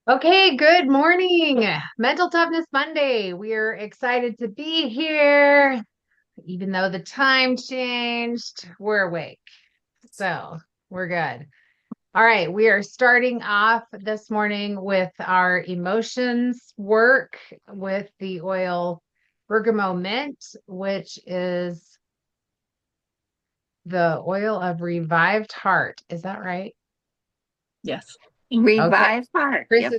Okay, good morning. Mental Toughness Monday. We're excited to be here. Even though the time changed, we're awake. So we're good. All right, we are starting off this morning with our emotions work with the oil bergamot mint, which is the oil of revived heart. Is that right? Yes. Okay. Revive heart. Yep.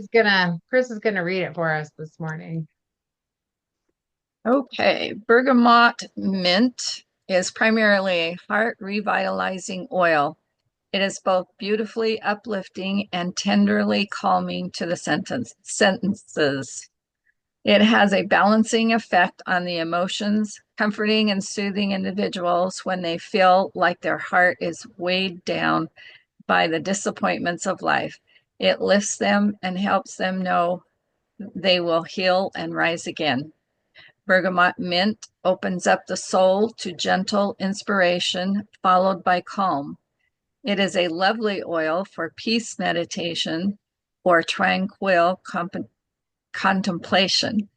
Chris is gonna read it for us this morning. Okay. Bergamot mint is primarily a heart revitalizing oil. It is both beautifully uplifting and tenderly calming to the sentences. It has a balancing effect on the emotions, comforting and soothing individuals when they feel like their heart is weighed down by the disappointments of life. It lifts them and helps them know they will heal and rise again. Bergamot mint opens up the soul to gentle inspiration, followed by calm. It is a lovely oil for peace meditation or tranquil contemplation.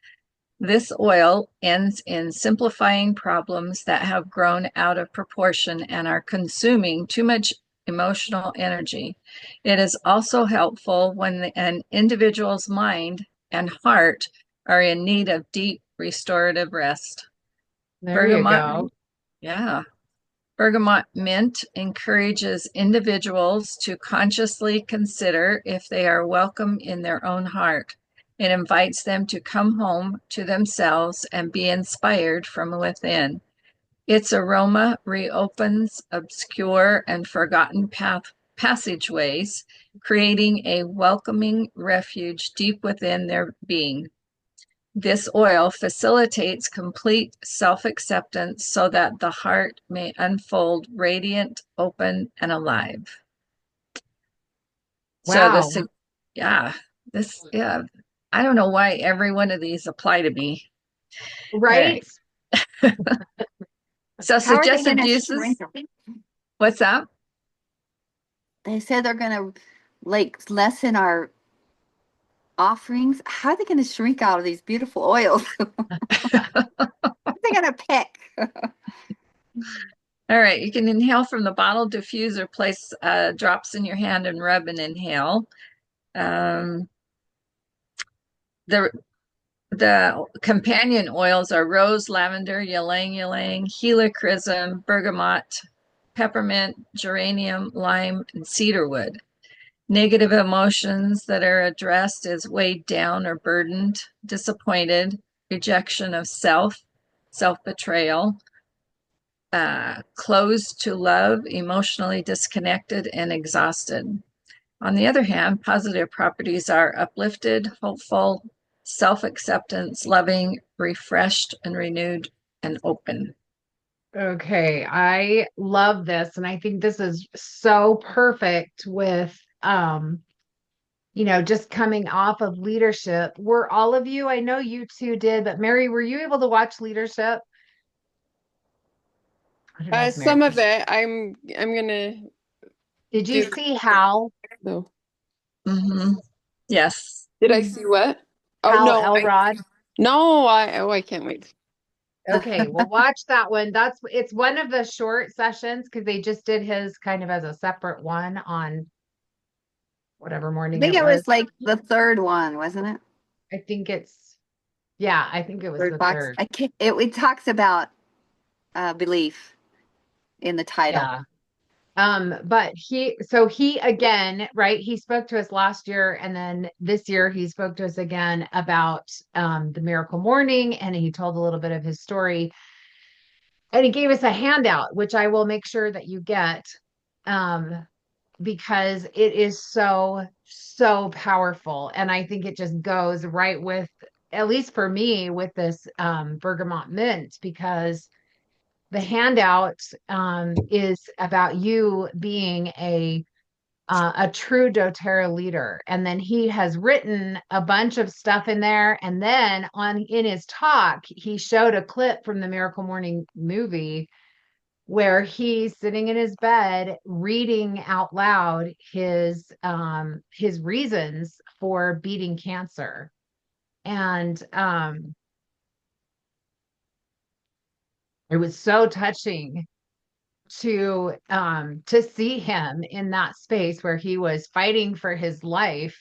This oil ends in simplifying problems that have grown out of proportion and are consuming too much emotional energy. It is also helpful when an individual's mind and heart are in need of deep restorative rest. There you Bergamot, go. yeah. Bergamot mint encourages individuals to consciously consider if they are welcome in their own heart. It invites them to come home to themselves and be inspired from within. Its aroma reopens obscure and forgotten passageways, creating a welcoming refuge deep within their being. This oil facilitates complete self acceptance so that the heart may unfold radiant, open, and alive. So, Wow. yeah, yeah, I don't know why every one of these apply to me. All Right? right. So, How are they going suggested to uses, shrink them? what's up? They said they're going to like lessen our offerings. How are they going to shrink out of these beautiful oils? They're going to pick. All right, you can inhale from the bottle, diffuse, or place drops in your hand and rub and inhale. Um, the The companion oils are rose, lavender, ylang ylang, helichrysum, bergamot, peppermint, geranium, lime, and cedarwood. Negative emotions that are addressed as weighed down or burdened, disappointed, rejection of self, self betrayal, closed to love, emotionally disconnected, and exhausted. On the other hand, positive properties are uplifted, hopeful, self acceptance, loving, refreshed, and renewed and open. Okay, I love this, and I think this is so perfect with just coming off of leadership. Were all of you, I know you two did, but Mary, were you able to watch leadership? I don't know if Mary. Some of it. I'm gonna Did you do see Hal though. Mm-hmm. Yes. Did I see what? Oh Hal no, Elrod? I can't wait. Okay, well, watch that one. It's one of the short sessions because they just did his kind of as a separate one on whatever I morning think it it was. was like the third one, wasn't it? I think it's, yeah, I think it was Third the box. third. I can't, it talks about belief in the title. Yeah. But he again, right? He spoke to us last year, and then this year he spoke to us again about the miracle morning, and he told a little bit of his story, and he gave us a handout, which I will make sure that you get, um, because it is so, so powerful. And I think it just goes right with, at least for me, with this bergamot mint, because the handout is about you being a true doTERRA leader. And then he has written a bunch of stuff in there. And then in his talk, he showed a clip from the Miracle Morning movie where he's sitting in his bed reading out loud his reasons for beating cancer. And it was so touching to see him in that space where he was fighting for his life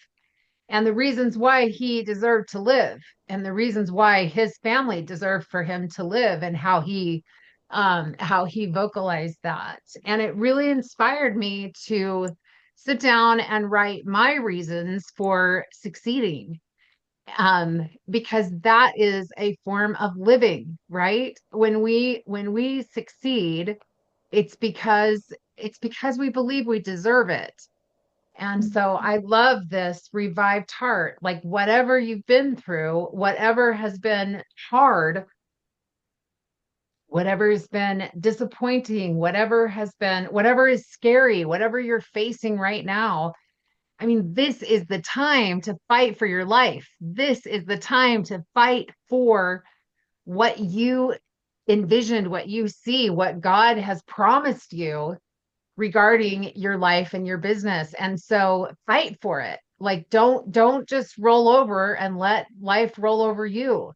and the reasons why he deserved to live and the reasons why his family deserved for him to live, and how he vocalized that. And it really inspired me to sit down and write my reasons for succeeding, because that is a form of living, right? When we succeed, it's because we believe we deserve it. And so I love this revived heart. Like, whatever you've been through, whatever has been hard, whatever has been disappointing, whatever is scary, whatever you're facing right now, I mean, this is the time to fight for your life. This is the time to fight for what you envisioned, what you see, what God has promised you regarding your life and your business. And so fight for it. Like, don't just roll over and let life roll over you.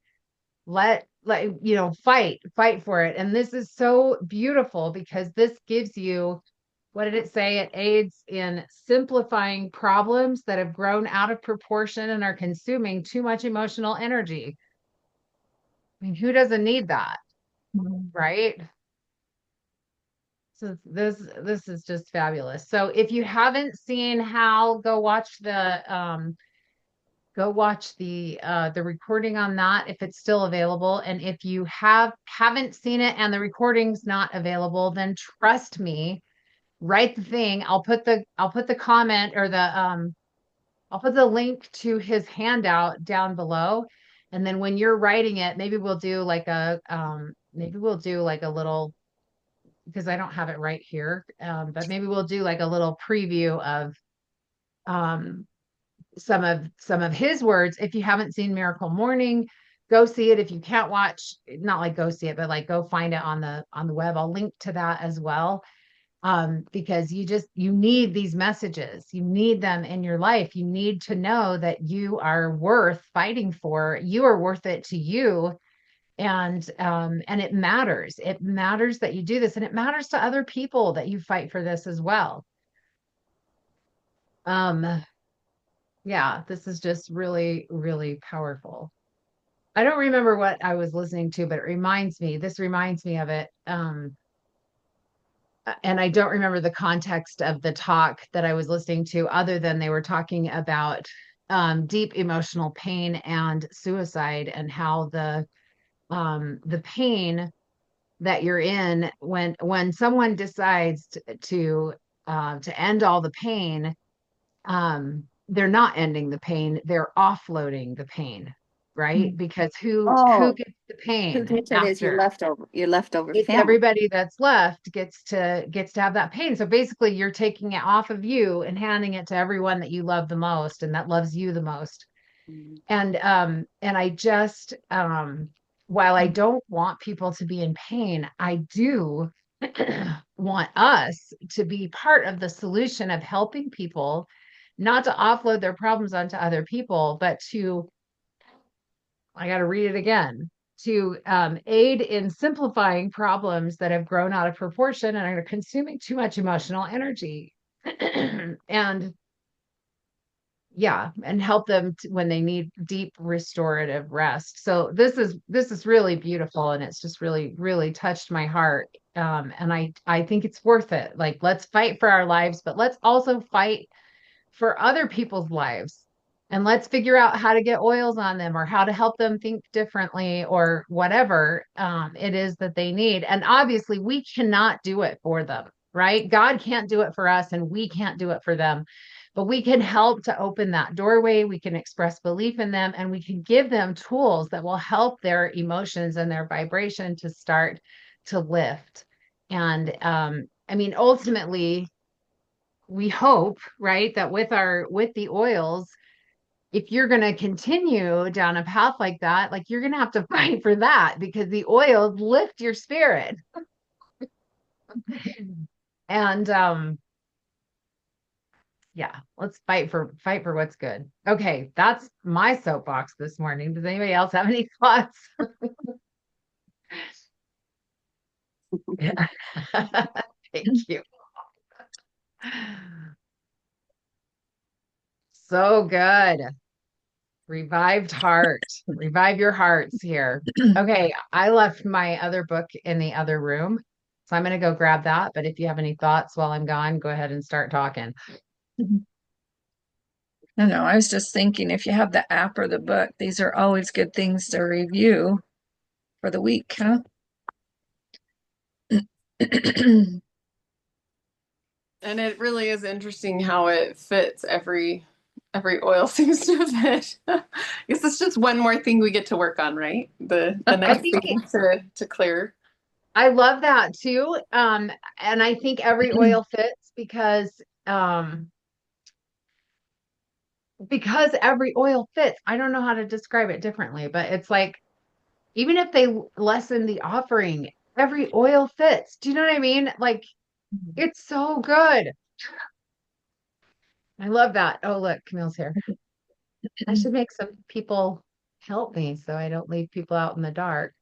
Fight for it. And this is so beautiful because this gives you, what did it say? It aids in simplifying problems that have grown out of proportion and are consuming too much emotional energy. I mean, who doesn't need that, right? So this is just fabulous. So if you haven't seen Hal, go watch the recording on that if it's still available. And if you haven't seen it and the recording's not available, then trust me, write the thing. I'll put the comment or I'll put the link to his handout down below. And then when you're writing it, maybe we'll do like a little, because I don't have it right here. But maybe we'll do like a little preview of um, some of his words. If you haven't seen Miracle Morning, go see it. If you can't watch, not like go see it, but like go find it on the web. I'll link to that as well. Because you need these messages. You need them in your life. You need to know that you are worth fighting for. You are worth it to you, and it matters. It matters that you do this, and it matters to other people that you fight for this as well. Yeah, this is just really, really powerful. I don't remember what I was listening to, but this reminds me of it. And I don't remember the context of the talk that I was listening to, other than they were talking about deep emotional pain and suicide, and how the pain that you're in when someone decides to end all the pain, they're not ending the pain, they're offloading the pain, right? Because who Oh, gets the who pain gets it is after? your leftover It's family. everybody that's left gets to have that pain. So basically you're taking it off of you and handing it to everyone that you love the most and that loves you the most. Mhm. And I just while I don't want people to be in pain, I do want us to be part of the solution of helping people, not to offload their problems onto other people, but I got to read it again, to aid in simplifying problems that have grown out of proportion and are consuming too much emotional energy. And yeah, and help them when they need deep restorative rest. So this is really beautiful, and it's just really, really touched my heart. And I think it's worth it. Like, let's fight for our lives, but let's also fight for other people's lives. And let's figure out how to get oils on them, or how to help them think differently, or whatever it is that they need. And obviously, we cannot do it for them, right? God can't do it for us, and we can't do it for them. But we can help to open that doorway. We can express belief in them, and we can give them tools that will help their emotions and their vibration to start to lift. And I mean, ultimately, we hope, right, that with the oils, if you're going to continue down a path like that, like, you're going to have to fight for that, because the oils lift your spirit. And yeah, let's fight for what's good. Okay, that's my soapbox this morning. Does anybody else have any thoughts? Thank you. So good. Revived heart. Revive your hearts here. Okay, I left my other book in the other room. So I'm going to go grab that. But if you have any thoughts while I'm gone, go ahead and start talking. No, I was just thinking if you have the app or the book, these are always good things to review for the week, huh? And it really is interesting how it fits every oil seems to fit. I guess it's just one more thing we get to work on, right? The I next think thing to clear. I love that too. And I think every oil fits because every oil fits. I don't know how to describe it differently, but it's like even if they lessen the offering, every oil fits. Do you know what I mean? Like it's so good. I love that. Oh, look, Camille's here. I should make some people help me so I don't leave people out in the dark,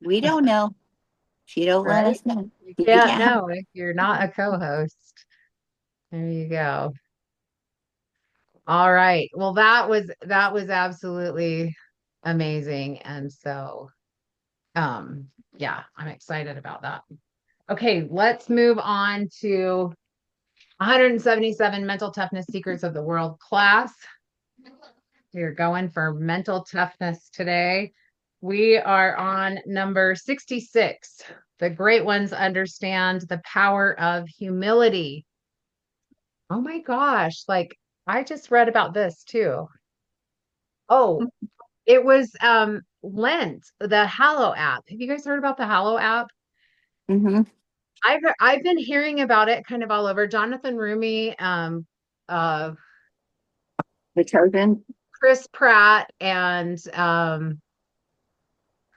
We don't know. She don't let right? us know. You can't Yeah. know if you're not a co-host. There you go. All right. Well, that was absolutely amazing. And so yeah, I'm excited about that. Okay, let's move on to 177 mental toughness secrets of the world class. We're going for mental toughness today. We are on number 66. The great ones understand the power of humility. Oh my gosh, like I just read about this too. Oh, it was Lent, the Hallow app. Have you guys heard about the Hallow app? Hmm. I've been hearing about it kind of all over. Jonathan Rumi, uh, The chosen. Chris Pratt, and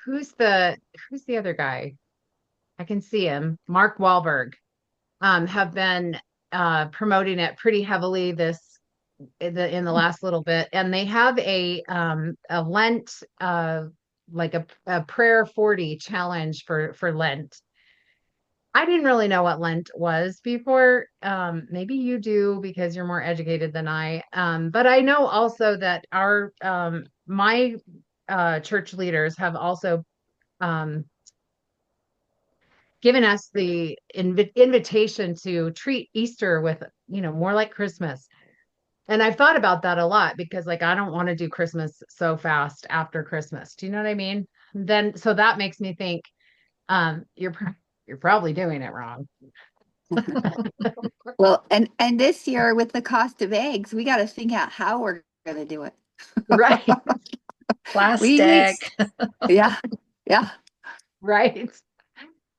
who's the who's the other guy? I can see him. Mark Wahlberg have been promoting it pretty heavily this in the last little bit, and they have a Lent like a prayer 40 challenge for Lent. I didn't really know what Lent was before. Maybe you do because you're more educated than I. But I know also that our my church leaders have also um, given us the invitation to treat Easter with, more like Christmas. And I've thought about that a lot because like I don't want to do Christmas so fast after Christmas. Do you know what I mean? Then so that makes me think you're probably doing it wrong. Well, and this year with the cost of eggs, we got to figure out how we're going to do it. Right. We Plastic. yeah, yeah. Right.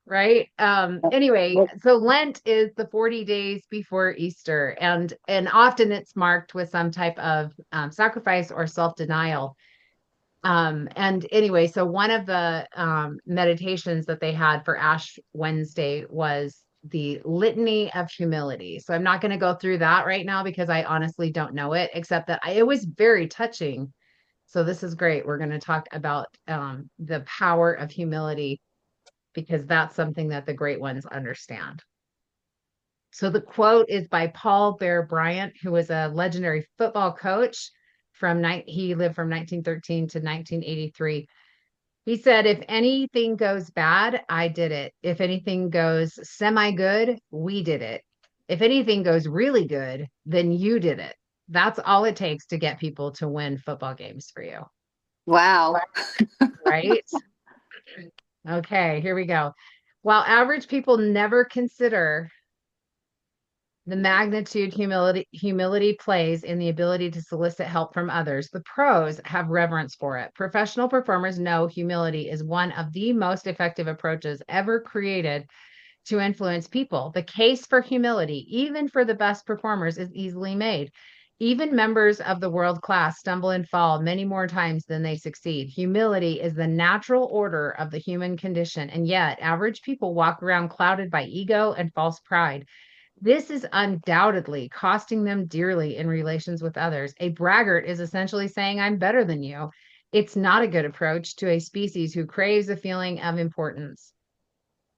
Right. Anyway, Well, so Lent is the 40 days before Easter, and often it's marked with some type of sacrifice or self-denial. And anyway, so one of the meditations that they had for Ash Wednesday was the Litany of Humility. So I'm not going to go through that right now because I honestly don't know it, except that it was very touching. So this is great. We're going to talk about the power of humility because that's something that the great ones understand. So the quote is by Paul Bear Bryant, who was a legendary football coach he lived from 1913 to 1983. He said, if anything goes bad, I did it. If anything goes semi good, we did it. If anything goes really good, then you did it. That's all it takes to get people to win football games for you. wow. Right? Okay, here we go. While average people never consider the magnitude humility plays in the ability to solicit help from others, the pros have reverence for it. Professional performers know humility is one of the most effective approaches ever created to influence people. The case for humility, even for the best performers, is easily made. Even members of the world class stumble and fall many more times than they succeed. Humility is the natural order of the human condition, and yet average people walk around clouded by ego and false pride. This is undoubtedly costing them dearly in relations with others. A braggart is essentially saying, I'm better than you. It's not a good approach to a species who craves a feeling of importance.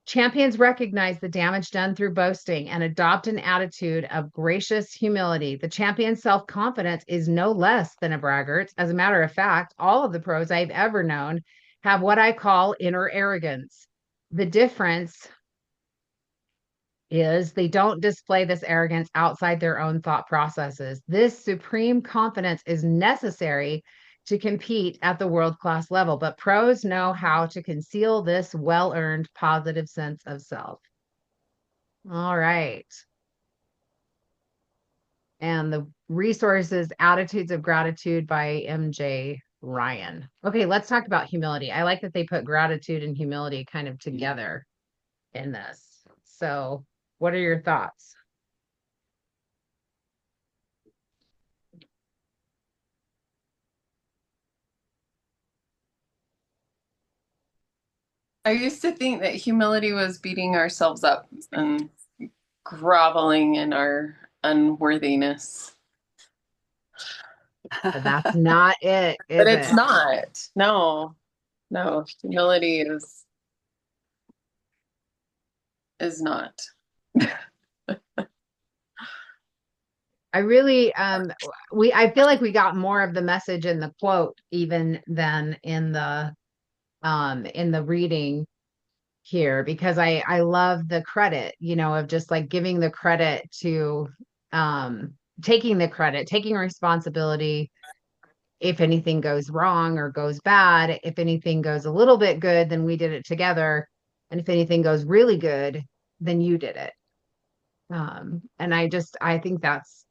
Champions recognize the damage done through boasting and adopt an attitude of gracious humility. The champion's self confidence is no less than a braggart's. As a matter of fact, all of the pros I've ever known have what I call inner arrogance. The difference is they don't display this arrogance outside their own thought processes. This supreme confidence is necessary to compete at the world-class level, but pros know how to conceal this well-earned positive sense of self. All right. And the resources, Attitudes of Gratitude by MJ Ryan. Okay, let's talk about humility. I like that they put gratitude and humility kind of together in this. So, what are your thoughts? I used to think that humility was beating ourselves up and groveling in our unworthiness. But that's not it, But is it's it? not. No, no. Humility is not. I really I feel like we got more of the message in the quote even than in the reading here, because I love the credit, of just like giving the credit to taking the credit, taking responsibility. If anything goes wrong or goes bad, if anything goes a little bit good, then we did it together. And if anything goes really good, then you did it. And I think that's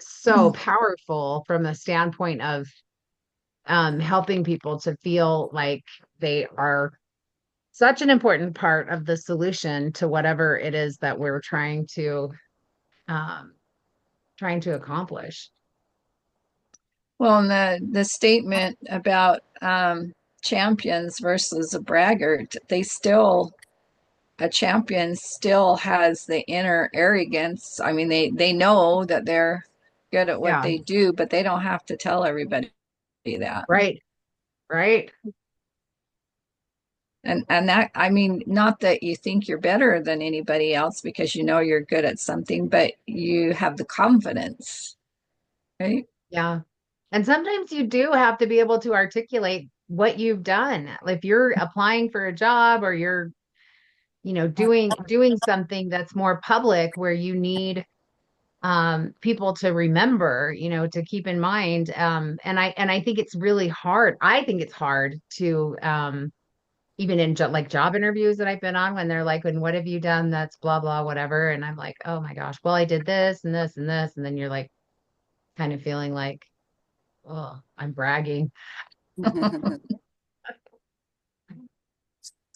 so powerful from the standpoint of helping people to feel like they are such an important part of the solution to whatever it is that we're um, trying to accomplish. Well, and the statement about champions versus a braggart, a champion still has the inner arrogance. I mean, they know that they're good at what Yeah, they do, but they don't have to tell everybody that. right, right. And that, I mean, not that you think you're better than anybody else because you know you're good at something, but you have the confidence, right? Yeah. And sometimes you do have to be able to articulate what you've done. If you're applying for a job or you're, doing something that's more public where you need people to remember, to keep in mind. And I think it's really hard. I think it's hard to even in like job interviews that I've been on, when they're like, and what have you done that's blah blah whatever, and I'm like, oh my gosh, well I did this and this and this, and then you're like kind of feeling like, oh, I'm bragging.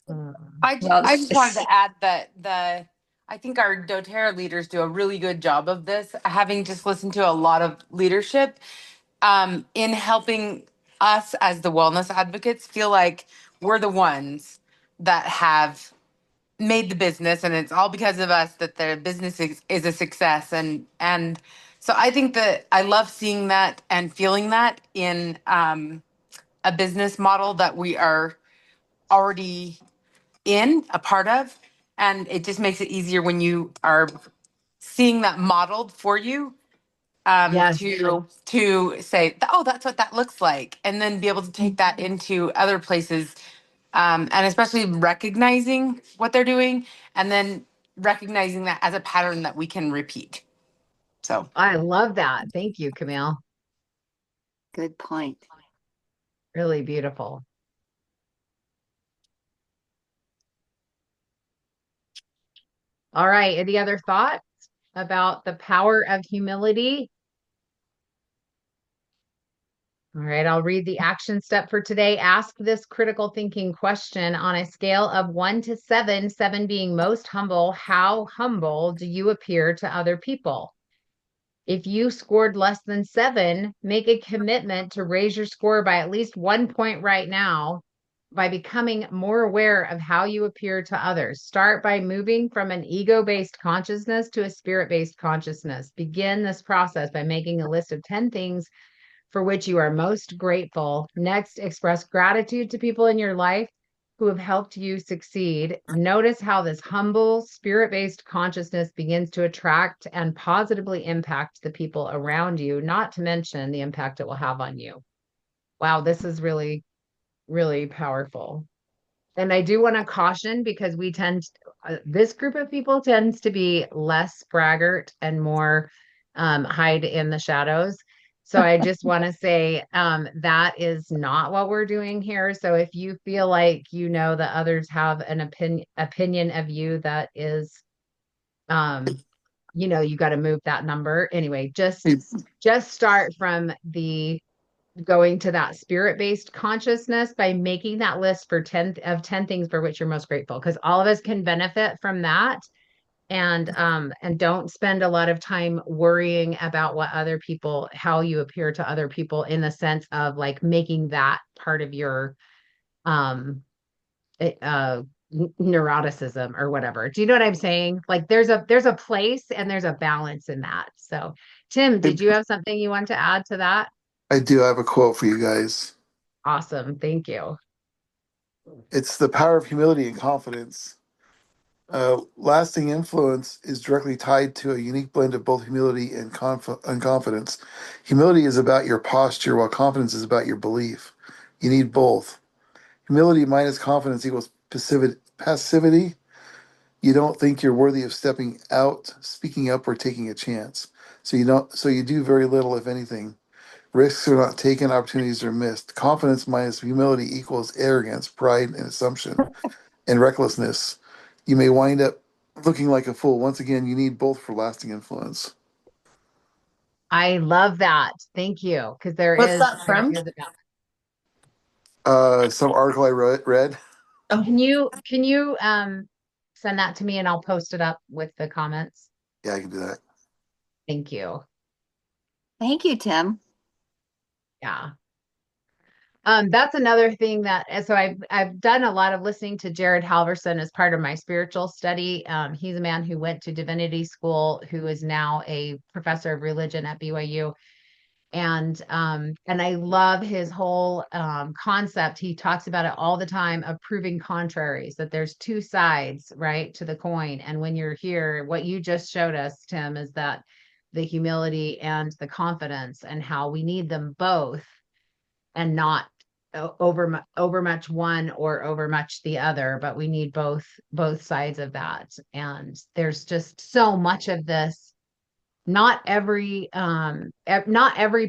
Well, I just wanted to add that I think our doTERRA leaders do a really good job of this, having just listened to a lot of leadership in helping us as the wellness advocates feel like we're the ones that have made the business, and it's all because of us that the business is a success. And so I think that I love seeing that and feeling that in a business model that we are already in a part of, and it just makes it easier when you are seeing that modeled for you, Yes, to say, oh, that's what that looks like, and then be able to take that into other places, and especially recognizing what they're doing, and then recognizing that as a pattern that we can repeat. So I love that. Thank you, Camille. Good point. Really beautiful. All right, any other thoughts about the power of humility? All right, I'll read the action step for today. Ask this critical thinking question on a scale of 1 to 7, 7 being most humble. How humble do you appear to other people? If you scored less than 7, make a commitment to raise your score by at least 1 point right now by becoming more aware of how you appear to others. Start by moving from an ego-based consciousness to a spirit-based consciousness. Begin this process by making a list of 10 things for which you are most grateful. Next, express gratitude to people in your life who have helped you succeed. Notice how this humble, spirit based consciousness begins to attract and positively impact the people around you, not to mention the impact it will have on you. Wow, this is really, really powerful. And I do want to caution because this group of people tends to be less braggart and more hide in the shadows. So I just want to say that is not what we're doing here. So if you feel like you know that others have an opinion of you that is, you got to move that number. Anyway, just start from the going to that spirit-based consciousness by making that list for 10 things for which you're most grateful, because all of us can benefit from that. And don't spend a lot of time worrying about how you appear to other people, in the sense of like making that part of your um neuroticism or whatever. Do you know what I'm saying? Like there's a place and there's a balance in that. So Tim, did you have something you want to add to that? I do have a quote for you guys. Awesome. Thank you. It's the power of humility and confidence. Lasting influence is directly tied to a unique blend of both humility and confidence. Humility is about your posture, while confidence is about your belief. You need both. Humility minus confidence equals passivity. You don't think you're worthy of stepping out, speaking up, or taking a chance. So you do very little, if anything. Risks are not taken, opportunities are missed. Confidence minus humility equals arrogance, pride, and assumption, and recklessness. You may wind up looking like a fool. Once again, you need both for lasting influence. I love that. Thank you. Because What's that there from? is a balance. Some article I read. Oh, Can you send that to me and I'll post it up with the comments? Yeah, I can do that. Thank you. Thank you, Tim. Yeah. That's another thing so I've done a lot of listening to Jared Halverson as part of my spiritual study. He's a man who went to divinity school, who is now a professor of religion at BYU. And I love his whole concept. He talks about it all the time, of proving contraries, that there's two sides, right, to the coin. And when you're here, what you just showed us, Tim, is that the humility and the confidence, and how we need them both, and not overmuch one or overmuch the other, but we need both sides of that. And there's just so much of this. Not every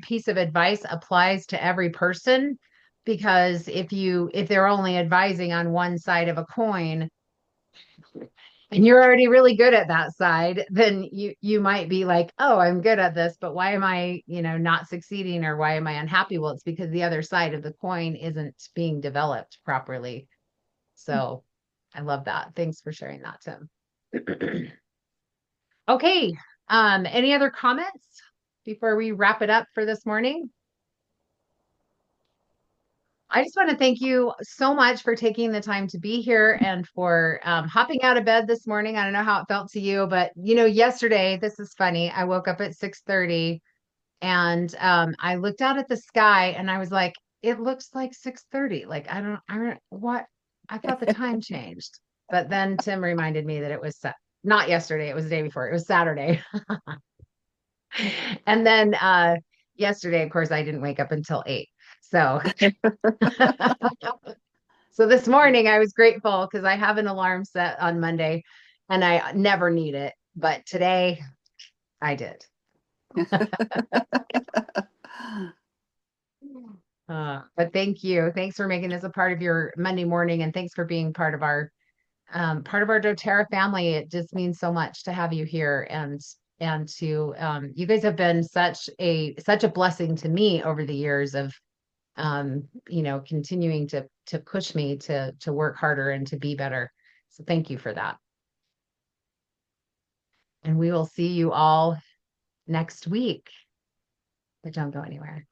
piece of advice applies to every person, because if they're only advising on one side of a coin and you're already really good at that side, then you might be like, oh, I'm good at this, but why am I not succeeding, or why am I unhappy? Well, it's because the other side of the coin isn't being developed properly. So I love that. Thanks for sharing that, Tim. Okay. Any other comments before we wrap it up for this morning? I just want to thank you so much for taking the time to be here, and for hopping out of bed this morning. I don't know how it felt to you, but yesterday, this is funny. I woke up at 6:30, and I looked out at the sky and I was like, it looks like 6:30. Like, what? I thought the time changed. But then Tim reminded me that it was not yesterday, it was the day before. It was Saturday. And then yesterday, of course, I didn't wake up until 8. So so this morning I was grateful because I have an alarm set on Monday and I never need it. But today I did. But thank you. Thanks for making this a part of your Monday morning, and thanks for being part of our doTERRA family. It just means so much to have you here, and to you guys have been such a blessing to me over the years of continuing to push me to work harder and to be better. So thank you for that. And we will see you all next week. But don't go anywhere.